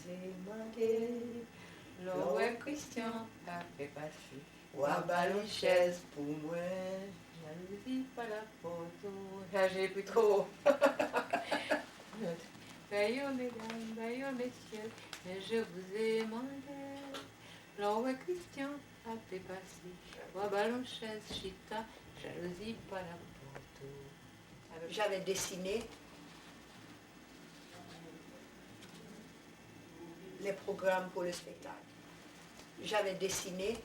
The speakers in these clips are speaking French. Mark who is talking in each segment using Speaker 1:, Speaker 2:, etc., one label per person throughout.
Speaker 1: ai demandé. L'autre Christian a fait passer. Ou à ballon chaise pour moi. Jalousie pas la photo. Là, j'ai plus trop. D'ailleurs, mesdames, d'ailleurs, messieurs, mais je vous ai demandé. L'autre Christian a fait passer. Ou à ballon chaise, chita. Jalousie pas la photo.
Speaker 2: J'avais dessiné les programmes pour le spectacle. J'avais dessiné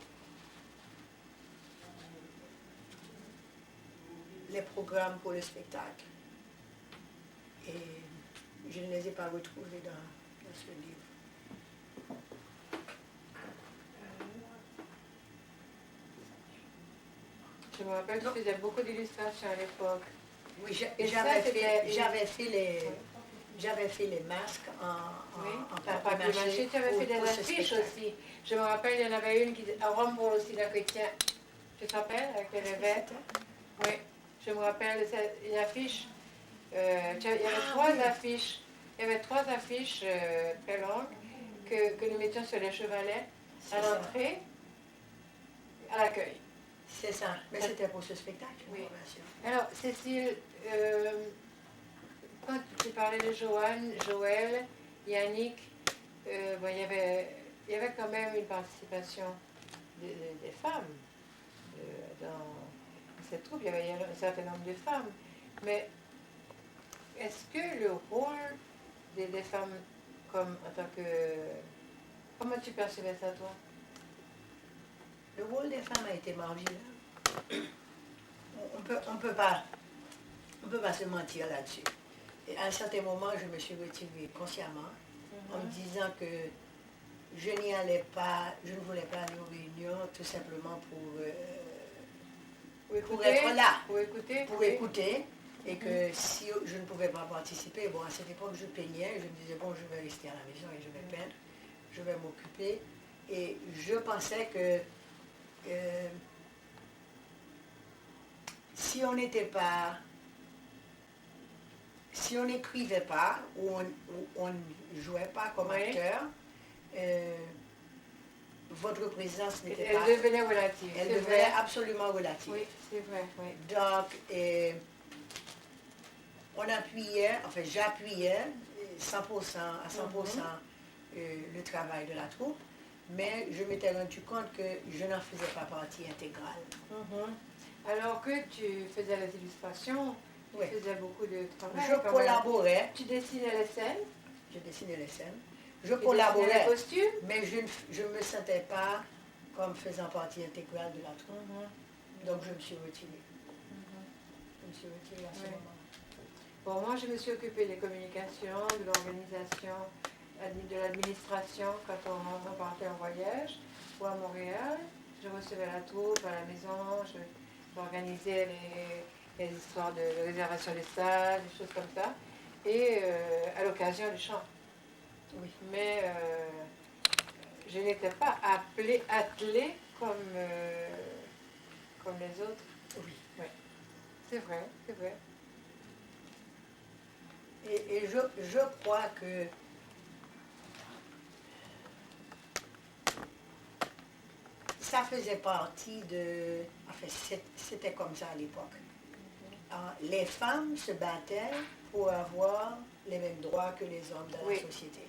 Speaker 2: les programmes pour le spectacle. Et je ne les ai pas retrouvés dans ce livre.
Speaker 1: Je me rappelle que tu faisais beaucoup d'illustrations à l'époque.
Speaker 2: Oui, j'avais fait les masques en papier mâché.
Speaker 1: Tu avais fait des affiches aussi. Je me rappelle, il y en avait une qui à Rome pour aussi la chrétien. Tu te rappelles avec les revêtes? Oui, je me rappelle une affiche. Il y avait trois affiches. Il y avait trois affiches très longues que nous mettions sur les chevalets à l'entrée, à l'accueil.
Speaker 2: C'est ça, mais c'était pour ce spectacle.
Speaker 1: Oui. Alors, Cécile, quand tu parlais de Joël, Yannick, bon, il y avait quand même une participation des femmes dans cette troupe. Il y avait un certain nombre de femmes. Mais est-ce que le rôle des femmes, comme en tant que... Comment tu percevais ça, toi?
Speaker 2: Le rôle des femmes a été marginal. On peut pas se mentir là-dessus. Et à un certain moment, je me suis retirée consciemment en me disant que je n'y allais pas, je ne voulais pas aller aux réunions tout simplement pour être là, pour écouter. Et que si je ne pouvais pas participer, bon, à cette époque, je peignais, je me disais, bon, je vais rester à la maison et je vais peindre, je vais m'occuper. Et je pensais que si on n'écrivait pas, ou on ne jouait pas comme acteur, votre présence n'était pas...
Speaker 1: Elle devenait relative.
Speaker 2: Elle devenait absolument relative.
Speaker 1: Oui, c'est vrai, oui.
Speaker 2: Donc, on appuyait, enfin j'appuyais 100% à 100% le travail de la troupe, mais je m'étais rendu compte que je n'en faisais pas partie intégrale.
Speaker 1: Alors que tu faisais les illustrations, tu faisais beaucoup de travail.
Speaker 2: Je collaborais.
Speaker 1: Tu dessinais les scènes.
Speaker 2: Je dessinais les scènes. Je collaborais.
Speaker 1: Les costumes.
Speaker 2: Mais je ne me sentais pas comme faisant partie intégrale de la troupe. Donc je me suis retirée. Je me suis retirée à ce moment.
Speaker 1: Bon, moi je me suis occupée des communications, de l'organisation, de l'administration quand on partait en voyage ou à Montréal. Je recevais la troupe à la maison, j'organisais les histoires de réservation des salles, des choses comme ça, et à l'occasion du chant.
Speaker 2: Oui.
Speaker 1: Mais je n'étais pas attelée comme les autres.
Speaker 2: Oui.
Speaker 1: C'est vrai, c'est vrai.
Speaker 2: Et je crois que ça faisait partie de... Enfin, c'était comme ça à l'époque. Les femmes se battaient pour avoir les mêmes droits que les hommes dans la société.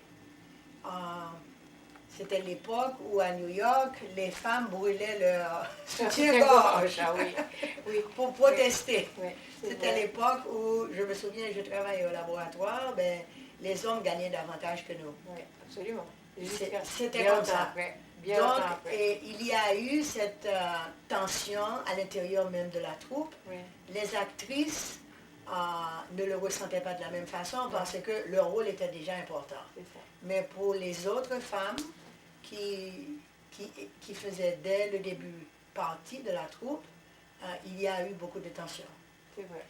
Speaker 2: C'était l'époque où à New York, les femmes brûlaient leur soutien-gorge pour protester. C'était l'époque où, je me souviens, je travaillais au laboratoire, ben, les hommes gagnaient davantage que nous.
Speaker 1: Oui, absolument.
Speaker 2: C'était comme ça. Donc, il y a eu cette tension à l'intérieur même de la troupe. Les actrices ne le ressentaient pas de la même façon parce que leur rôle était déjà important. Mais pour les autres femmes qui faisaient dès le début partie de la troupe, il y a eu beaucoup de tension.
Speaker 1: C'est vrai.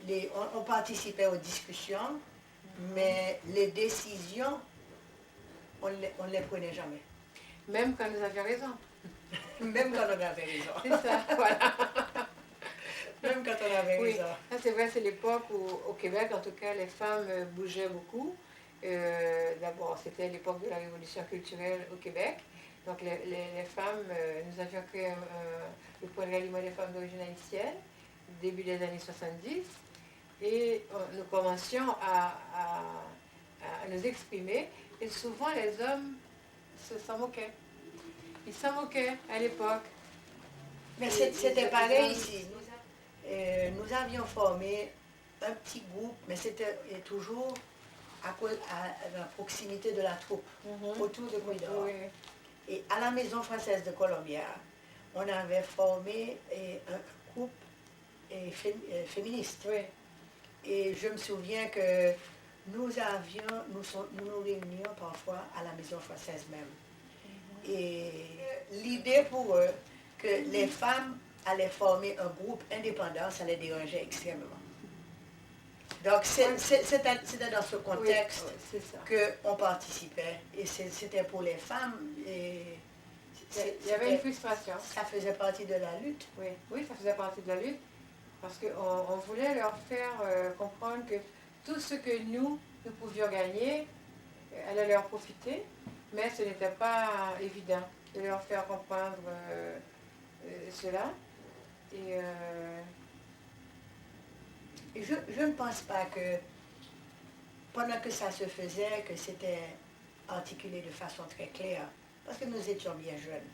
Speaker 2: Et on participait aux discussions, mais les décisions, on ne les prenait jamais.
Speaker 1: Même quand nous avions raison.
Speaker 2: Même quand on avait raison.
Speaker 1: C'est ça, voilà.
Speaker 2: Même quand on avez raison.
Speaker 1: Ça c'est vrai, c'est l'époque où au Québec, en tout cas, les femmes bougeaient beaucoup. D'abord, c'était l'époque de la révolution culturelle au Québec. Donc les femmes, nous avions créé le point de ralliement des femmes d'origine haïtienne, début des années 70, et nous commencions à nous exprimer, et souvent les hommes s'en moquaient. Ils s'en moquaient à l'époque.
Speaker 2: Mais c'était pareil ici. Nous avions formé un petit groupe, mais c'était toujours à la proximité de la troupe, autour de Cuidor. Oui. Et à la Maison française de Columbia, on avait formé un groupe féministe.
Speaker 1: Oui.
Speaker 2: Et je me souviens que nous nous réunions parfois à la Maison française même. Et l'idée pour eux que les femmes allaient former un groupe indépendant, ça les dérangeait extrêmement. Donc c'était dans ce contexte qu'on participait. Et c'était pour les femmes. Et
Speaker 1: il y avait une frustration.
Speaker 2: Ça faisait partie de la lutte.
Speaker 1: Oui, ça faisait partie de la lutte. Parce qu'on voulait leur faire comprendre que tout ce que nous pouvions gagner allait leur profiter. Mais ce n'était pas évident de leur faire comprendre cela. Et
Speaker 2: je ne pense pas que pendant que ça se faisait, que c'était articulé de façon très claire. Parce que nous étions bien jeunes.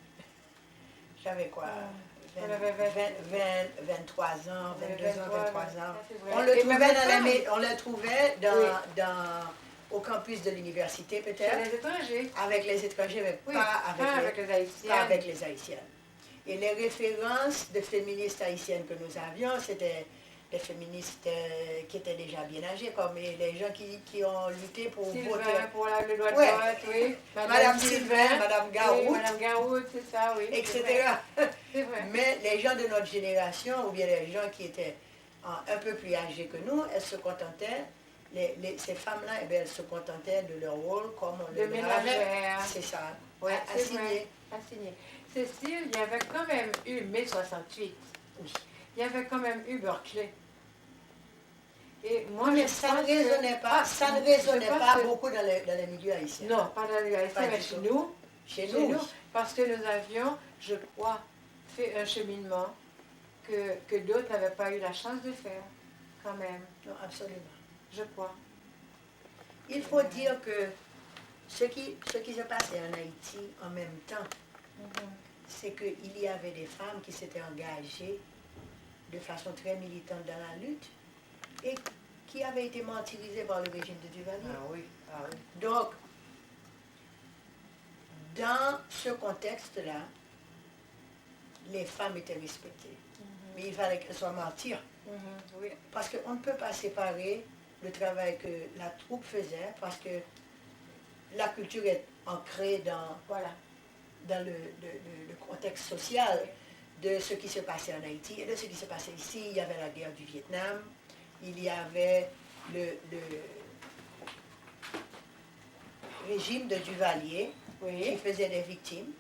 Speaker 2: J'avais quoi 23 ans, 22 ans, 23 ans. On le trouvait au campus de l'université peut-être.
Speaker 1: Les étrangers.
Speaker 2: Avec les étrangers, mais pas avec les Haïtiennes. Et les références de féministes haïtiennes que nous avions, c'était des féministes qui étaient déjà bien âgées, comme les gens qui ont lutté pour
Speaker 1: Sylvain,
Speaker 2: voter.
Speaker 1: Pour le droit de vote, oui.
Speaker 2: Madame Sylvain, Madame Garout.
Speaker 1: Oui, Madame Garout, c'est ça, oui.
Speaker 2: Etc.
Speaker 1: C'est vrai.
Speaker 2: Mais les gens de notre génération, ou bien les gens qui étaient un peu plus âgés que nous, elles se contentaient, ces femmes-là, eh bien, elles se contentaient de leur rôle comme on
Speaker 1: le ménagère.
Speaker 2: C'est ça.
Speaker 1: Oui, assigné. Cécile, il y avait quand même eu mai 68.
Speaker 2: Oui.
Speaker 1: Il y avait quand même eu Berkeley. Et moi,
Speaker 2: mais ça ne résonnait pas, beaucoup dans les milieux haïtiens.
Speaker 1: Non, pas dans les milieux haïtiens, mais chez nous.
Speaker 2: Oui.
Speaker 1: Parce que nous avions, je crois, fait un cheminement que d'autres n'avaient pas eu la chance de faire, quand même.
Speaker 2: Non, absolument.
Speaker 1: Je crois.
Speaker 2: Il faut dire que ce qui se passait en Haïti en même temps, c'est qu'il y avait des femmes qui s'étaient engagées de façon très militante dans la lutte et qui avaient été martyrisées par le régime de Duvalier.
Speaker 1: Ah oui.
Speaker 2: Donc, dans ce contexte-là, les femmes étaient respectées. Mais il fallait qu'elles soient martyrs.
Speaker 1: Oui.
Speaker 2: Parce qu'on ne peut pas séparer le travail que la troupe faisait, parce que la culture est ancrée dans le contexte social de ce qui se passait en Haïti et de ce qui se passait ici. Il y avait la guerre du Vietnam, il y avait le régime de Duvalier qui faisait des victimes.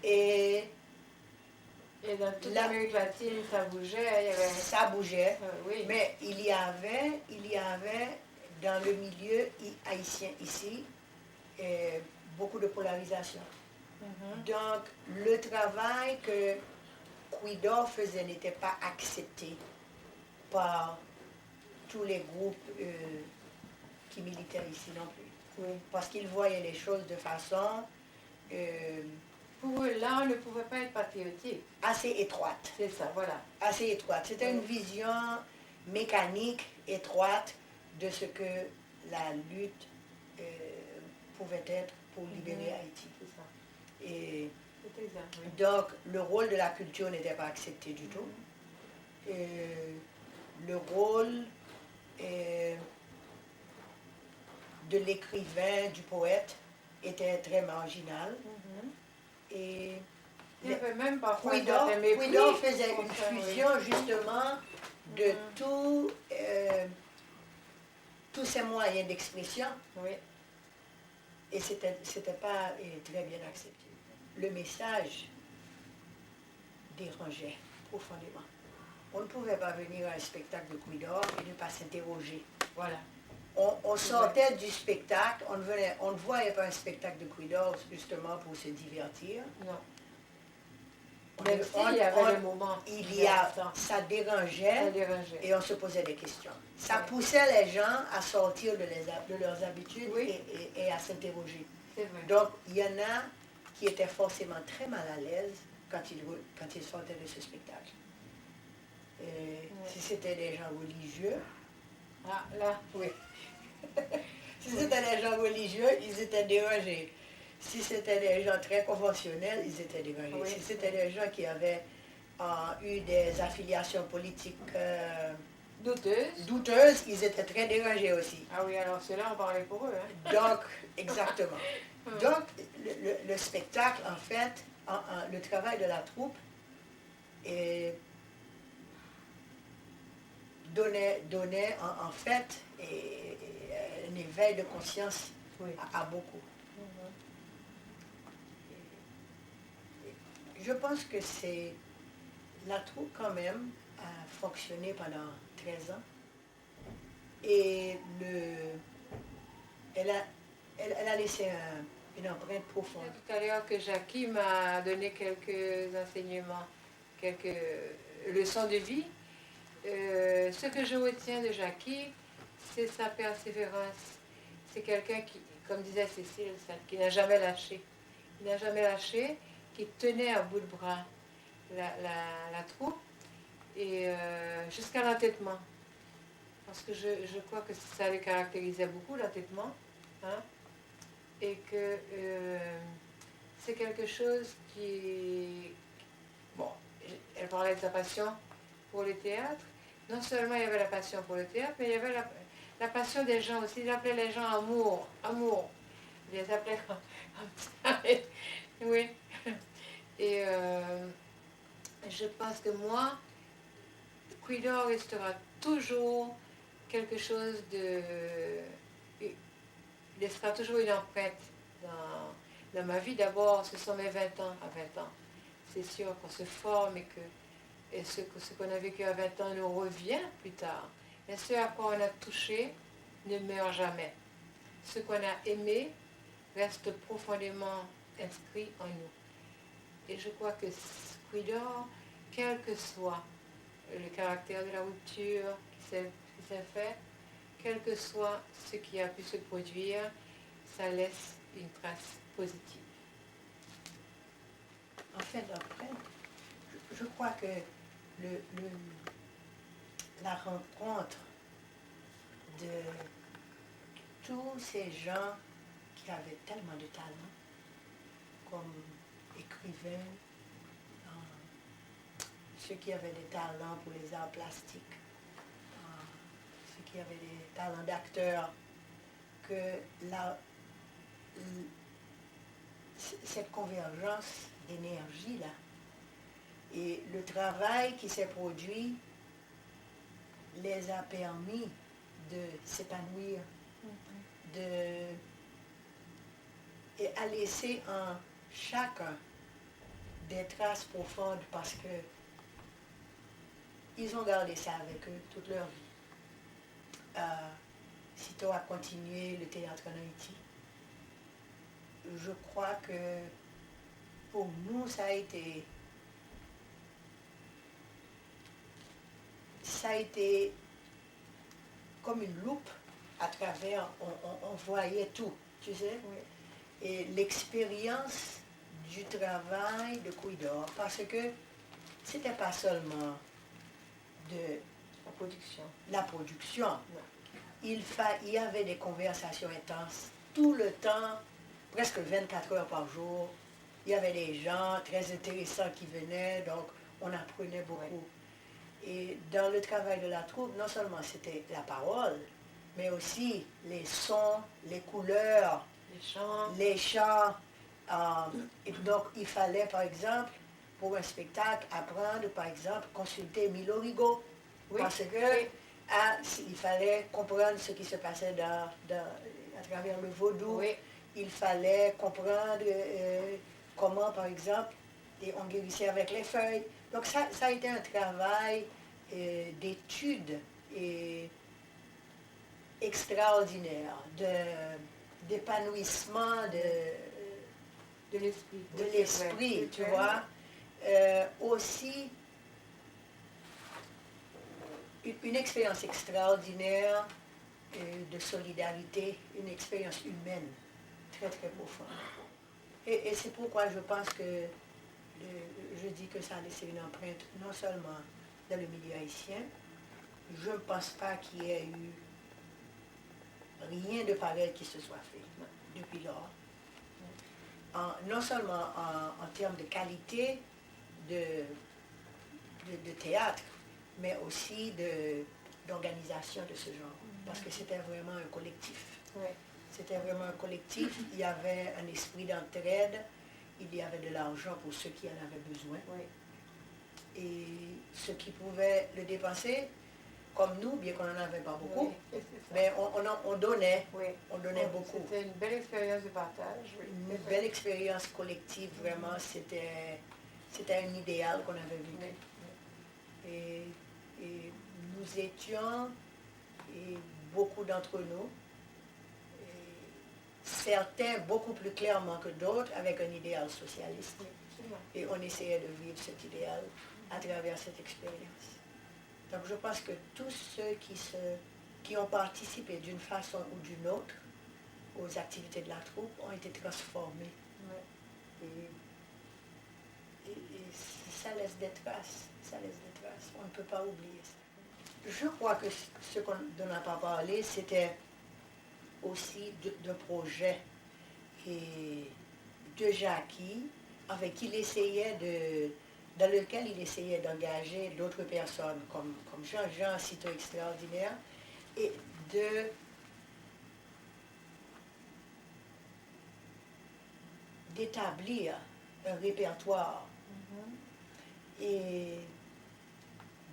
Speaker 2: Et
Speaker 1: dans toute l'Amérique latine, ça bougeait.
Speaker 2: Ça bougeait,
Speaker 1: oui.
Speaker 2: Mais il y avait dans le milieu haïtien ici beaucoup de polarisation. Donc, le travail que Cuidor faisait n'était pas accepté par tous les groupes qui militaient ici non plus.
Speaker 1: Oui.
Speaker 2: Parce qu'ils voyaient les choses de façon...
Speaker 1: pour eux, là, on ne pouvait pas être patriotique.
Speaker 2: Assez étroite.
Speaker 1: C'est ça, voilà.
Speaker 2: Assez étroite. C'était une vision mécanique, étroite, de ce que la lutte pouvait être pour libérer Haïti.
Speaker 1: C'est ça.
Speaker 2: Et
Speaker 1: c'est exact, oui.
Speaker 2: donc, le rôle de la culture n'était pas accepté du tout. Le rôle de l'écrivain, du poète, était très marginal. Et
Speaker 1: il y avait même parfois
Speaker 2: Cuidor faisait une fusion justement de tous ces moyens d'expression.
Speaker 1: Oui.
Speaker 2: Et c'était pas très bien accepté. Le message dérangeait profondément. On ne pouvait pas venir à un spectacle de Cuidor et ne pas s'interroger.
Speaker 1: Voilà.
Speaker 2: On sortait du spectacle, on ne voyait pas un spectacle de Cuidor justement pour se divertir.
Speaker 1: Non. Même s'il y avait le moment.
Speaker 2: Ça dérangeait et on se posait des questions. Ça poussait les gens à sortir de leurs habitudes et à s'interroger. Donc, il y en a qui étaient forcément très mal à l'aise quand ils sortaient de ce spectacle. Si c'était des gens religieux, oui. Si c'était des gens religieux, ils étaient dérangés. Si c'était des gens très conventionnels, ils étaient dérangés. Si c'était des gens qui avaient eu des affiliations politiques douteuses, ils étaient très dérangés aussi.
Speaker 1: Ah oui, alors ceux-là, on parlait pour eux. Hein?
Speaker 2: Donc, exactement. Donc, le spectacle, en fait, le travail de la troupe donnait en fait un éveil de conscience à beaucoup. Je pense que la troupe quand même a fonctionné pendant 13 ans et elle a laissé une empreinte profonde.
Speaker 1: Tout à l'heure que Jackie m'a donné quelques enseignements, quelques leçons de vie. Ce que je retiens de Jackie, c'est sa persévérance. C'est quelqu'un qui, comme disait Cécile, qui n'a jamais lâché. Il n'a jamais lâché, qui tenait à bout de bras la troupe et jusqu'à l'entêtement. Parce que je crois que ça le caractérisait beaucoup, l'entêtement. Hein, et que c'est quelque chose qui... Bon, elle parlait de sa passion pour le théâtre. Non seulement il y avait la passion pour le théâtre, mais il y avait la passion des gens aussi. Il appelait les gens amour. Il les appelait comme ça. Oui. Et je pense que moi, Cuidor restera toujours quelque chose de... Il laissera toujours une empreinte dans ma vie. D'abord, ce sont mes 20 ans à 20 ans. C'est sûr qu'on se forme et ce qu'on a vécu à 20 ans nous revient plus tard. Et ce à quoi on a touché ne meurt jamais. Ce qu'on a aimé reste profondément inscrit en nous. Et je crois que Cuidor, quel que soit le caractère de la rupture qui s'est fait, quel que soit ce qui a pu se produire, ça laisse une trace positive.
Speaker 2: En fait, après, je crois que la rencontre de tous ces gens qui avaient tellement de talent, comme écrivains, ceux qui avaient des talents pour les arts plastiques, ceux qui avaient des talents d'acteurs, que cette convergence d'énergie là, et le travail qui s'est produit les a permis de s'épanouir, et a laissé en chacun des traces profondes parce que ils ont gardé ça avec eux toute leur vie. Sitôt a continué le théâtre en Haïti. Je crois que pour nous, ça a été comme une loupe à travers, on voyait tout, tu sais. Oui. Et l'expérience du travail de Cuidor, parce que c'était pas seulement de la production. Il y avait des conversations intenses tout le temps, presque 24 heures par jour. Il y avait des gens très intéressants qui venaient, donc on apprenait beaucoup. Et dans le travail de la troupe, non seulement c'était la parole, mais aussi les sons, les couleurs, les chants. Et donc il fallait, par exemple, pour un spectacle, apprendre, par exemple, consulter Milo Rigaud. Oui, parce que il fallait comprendre ce qui se passait à travers le vaudou. Oui. Il fallait comprendre comment, par exemple, on guérissait avec les feuilles. Donc ça a été un travail d'études extraordinaires, d'épanouissement
Speaker 1: de l'esprit.
Speaker 2: De l'esprit, tu vois. Aussi, une expérience extraordinaire de solidarité, une expérience humaine très très profonde. Et c'est pourquoi je pense que je dis que ça a laissé une empreinte non seulement dans le milieu haïtien, je ne pense pas qu'il y ait eu rien de pareil qui se soit fait depuis lors. Non seulement en termes de qualité de théâtre, mais aussi d'organisation de ce genre. Parce que c'était vraiment un collectif.
Speaker 1: Oui.
Speaker 2: C'était vraiment un collectif. Il y avait un esprit d'entraide. Il y avait de l'argent pour ceux qui en avaient besoin.
Speaker 1: Oui.
Speaker 2: Et ceux qui pouvaient le dépenser, comme nous, bien qu'on n'en avait pas beaucoup,
Speaker 1: oui,
Speaker 2: mais on donnait.
Speaker 1: Oui.
Speaker 2: On donnait beaucoup.
Speaker 1: C'était une belle expérience de partage. Oui.
Speaker 2: Une belle expérience collective, vraiment. C'était un idéal qu'on avait vécu.
Speaker 1: Oui.
Speaker 2: Et nous étions, et beaucoup d'entre nous, certains beaucoup plus clairement que d'autres, avec un idéal socialiste.
Speaker 1: Oui,
Speaker 2: et on essayait de vivre cet idéal à travers cette expérience. Donc je pense que tous ceux qui ont participé d'une façon ou d'une autre aux activités de la troupe ont été transformés.
Speaker 1: Oui.
Speaker 2: Et ça laisse des traces. Ça laisse des traces. On ne peut pas oublier ça. Je crois que ce dont on n'a pas parlé, c'était aussi d'un projet de Jackie, avec qui il essayait dans lequel il essayait d'engager d'autres personnes, comme Jean, sitôt extraordinaire, et d'établir un répertoire. Et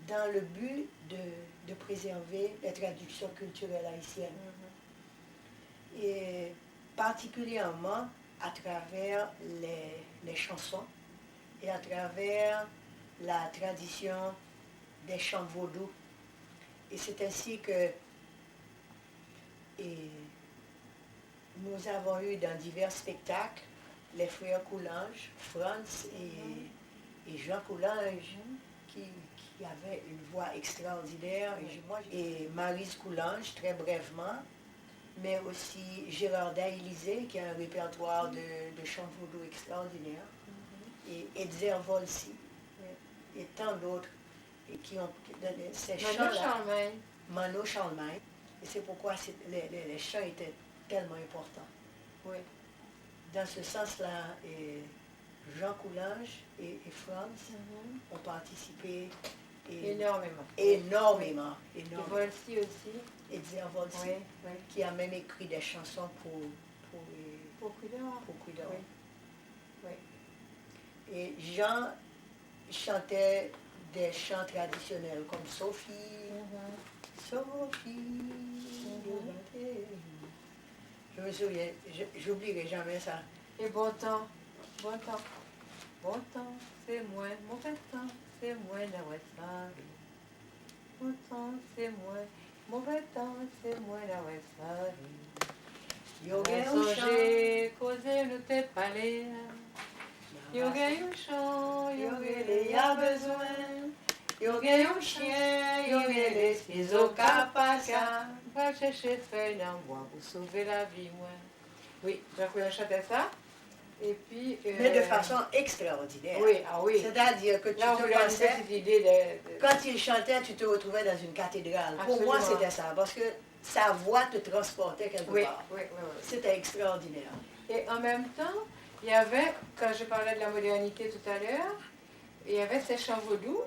Speaker 2: dans le but de préserver les traductions culturelles haïtiennes. Et particulièrement à travers les chansons et à travers la tradition des chants vaudous. Et c'est ainsi que nous avons eu dans divers spectacles les frères Coulanges, Franz et Jean Coulanges, qui avait une voix extraordinaire, et Maryse Coulanges, très brièvement, mais aussi Gérard Dailizé, qui a un répertoire de chants vaudou extraordinaire, et Edzer Volsi, et tant d'autres qui ont donné ces chants-là. Mano Charlemagne. Et c'est pourquoi les chants étaient tellement importants.
Speaker 1: Oui.
Speaker 2: Dans ce sens-là, Jean Coulanges et Franz ont participé
Speaker 1: énormément.
Speaker 2: Énormément.
Speaker 1: Et Volsi aussi.
Speaker 2: Edzer Volsi,
Speaker 1: oui.
Speaker 2: qui a même écrit des chansons pour
Speaker 1: Cuidar. Oui.
Speaker 2: Et Jean chantait des chants traditionnels comme Sophie, Sophie, je me souviens, j'oublierai jamais ça.
Speaker 1: Et bon temps, c'est moi, mauvais temps, c'est moi la Westfalie. Bon temps, c'est moi, mauvais temps, c'est moi la Westfalie.
Speaker 2: Yoga
Speaker 1: songer, causer nous t'es parlé. Yoga un chant, yoga les a besoin. Yoga un chien, yoga les ciseaux capaca. Va chercher feuille dans bois pour sauver la vie, moi. Oui, Jacques chantait ça. Et puis,
Speaker 2: mais de façon extraordinaire.
Speaker 1: Oui,
Speaker 2: C'est-à-dire que tu
Speaker 1: là,
Speaker 2: te pensais,
Speaker 1: cette idée
Speaker 2: quand il chantait, tu te retrouvais dans une cathédrale.
Speaker 1: Absolument.
Speaker 2: Pour moi, c'était ça, parce que sa voix te transportait quelque part.
Speaker 1: Oui.
Speaker 2: C'était extraordinaire.
Speaker 1: Et en même temps, il y avait, quand je parlais de la modernité tout à l'heure, il y avait ces chants vaudous,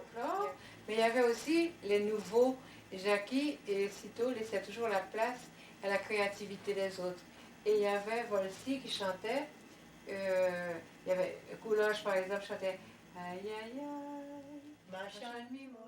Speaker 1: mais il y avait aussi les nouveaux. Jackie et Cito laissaient toujours la place à la créativité des autres. Et il y avait Volsi qui chantait. Il y avait Coulanges, par exemple, chantait Aïe aïe aïe,
Speaker 2: Machan mimo